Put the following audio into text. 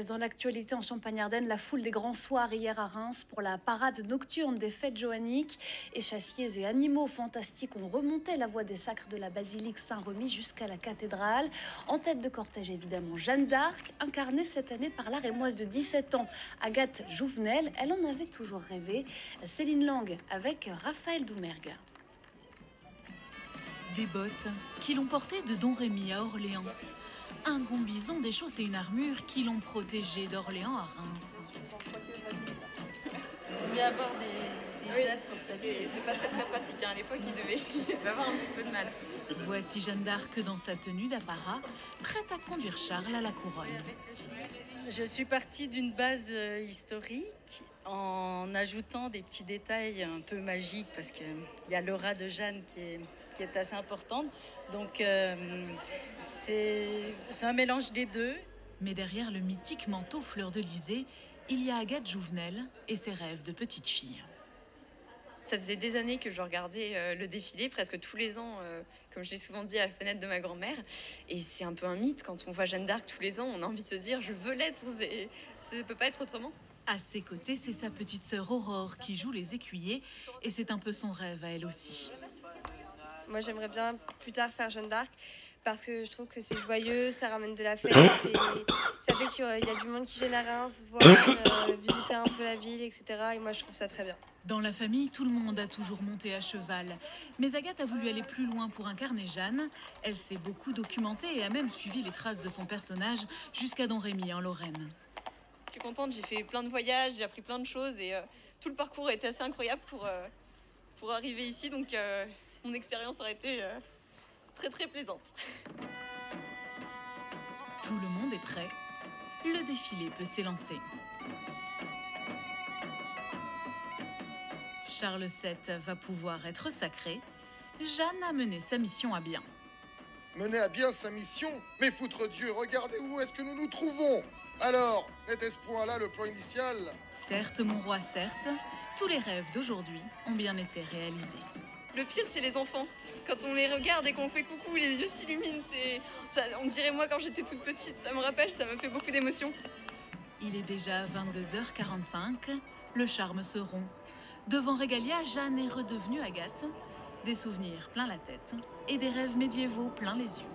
Dans l'actualité en Champagne-Ardenne, la foule des grands soirs hier à Reims pour la parade nocturne des fêtes joanniques. Échassiers et animaux fantastiques ont remonté la voie des sacres de la basilique Saint-Remi jusqu'à la cathédrale. En tête de cortège évidemment Jeanne d'Arc, incarnée cette année par la rémoise de 17 ans, Agathe Jouvenel. Elle en avait toujours rêvé. Céline Lang avec Raphaël Doumergue. Des bottes qui l'ont porté de Don Rémy à Orléans. Un combison, des chausses et une armure qui l'ont protégé d'Orléans à Reims. C'est bien avoir des aides pour s'habiller. C'est pas très pratique. À l'époque, il devait avoir un petit peu de mal. Voici Jeanne d'Arc dans sa tenue d'apparat, prête à conduire Charles à la couronne. Je suis partie d'une base historique en ajoutant des petits détails un peu magiques parce qu'il y a l'aura de Jeanne qui est assez importante. Donc c'est un mélange des deux. Mais derrière le mythique manteau fleur-de-lysée, il y a Agathe Jouvenel et ses rêves de petite fille. Ça faisait des années que je regardais le défilé, presque tous les ans, comme je l'ai souvent dit, à la fenêtre de ma grand-mère. Et c'est un peu un mythe, quand on voit Jeanne d'Arc tous les ans, on a envie de se dire « je veux l'être », ça ne peut pas être autrement. À ses côtés, c'est sa petite sœur Aurore qui joue les écuyers et c'est un peu son rêve à elle aussi. Moi, j'aimerais bien plus tard faire Jeanne d'Arc parce que je trouve que c'est joyeux, ça ramène de la fête et ça fait qu'il y a du monde qui vient à Reims, voir, visiter un peu la ville, etc. Et moi, je trouve ça très bien. Dans la famille, tout le monde a toujours monté à cheval. Mais Agathe a voulu aller plus loin pour incarner Jeanne. Elle s'est beaucoup documentée et a même suivi les traces de son personnage jusqu'à Don Rémy en Lorraine. Je suis contente, j'ai fait plein de voyages, j'ai appris plein de choses et tout le parcours a été assez incroyable pour arriver ici. Donc mon expérience aurait été très plaisante. Tout le monde est prêt. Le défilé peut s'élancer. Charles VII va pouvoir être sacré. Jeanne a mené sa mission à bien. Mener à bien sa mission? Mais foutre Dieu, regardez où est-ce que nous nous trouvons. Alors, n'était ce point-là le plan initial? Certes, mon roi, certes, tous les rêves d'aujourd'hui ont bien été réalisés. Le pire, c'est les enfants. Quand on les regarde et qu'on fait coucou, les yeux s'illuminent. On dirait moi quand j'étais toute petite. Ça me rappelle, ça me fait beaucoup d'émotions. Il est déjà 22h45. Le charme se rompt. Devant Régalia, Jeanne est redevenue Agathe. Des souvenirs plein la tête et des rêves médiévaux plein les yeux.